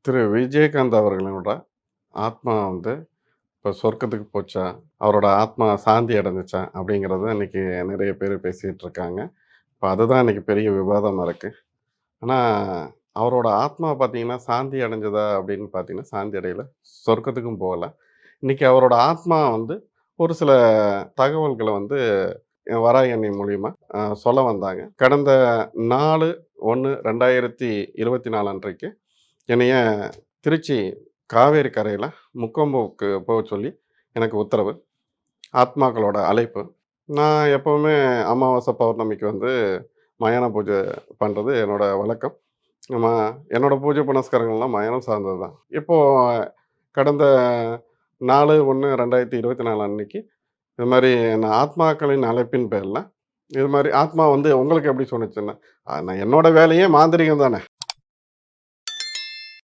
திரு விஜயகாந்த் அவர்களோட ஆத்மா வந்து இப்போ சொர்க்கத்துக்கு போச்சா? அவரோட ஆத்மா சாந்தி அடைஞ்சுச்சா? அப்படிங்கிறத இன்னைக்கு நிறைய பேர் பேசிட்டு இருக்காங்க. இப்ப அதுதான் இன்னைக்கு பெரிய விவாதமா இருக்கு. ஆனா, அவரோட ஆத்மா பார்த்தீங்கன்னா, சாந்தி அடைஞ்சதா அப்படின்னு பார்த்தீங்கன்னா, சாந்தி அடையல. சொர்க்கத்துக்கும் போகல. இன்னைக்கு அவரோட ஆத்மா வந்து ஒரு சில தகவல்கள வந்து வராகி அண்ணி மூலியமா சொல்ல வந்தாங்க. கடந்த 4/1/2024 அன்றைக்கு என்னைய திருச்சி காவேரி கரையில முக்கொம்புக்கு போக சொல்லி எனக்கு உத்தரவு. ஆத்மாக்களோட அழைப்பு. நான் எப்பவுமே அமாவாசை, பௌர்ணமிக்கு வந்து மயான பூஜை பண்றது என்னோட வழக்கம். நம்ம என்னோட பூஜை புனஸ்காரங்கள்லாம் மயானம் சார்ந்தது தான். இப்போ கடந்த 4/1/2024 அன்னைக்கு இது மாரி நான் ஆத்மாக்களின் அழைப்பின் பேர்ல, இது மாரி ஆத்மா வந்து உங்களுக்கு எப்படி சொன்னுச்சுன்னா, நான் என்னோட வேலையே மாந்திரீகம் தானே!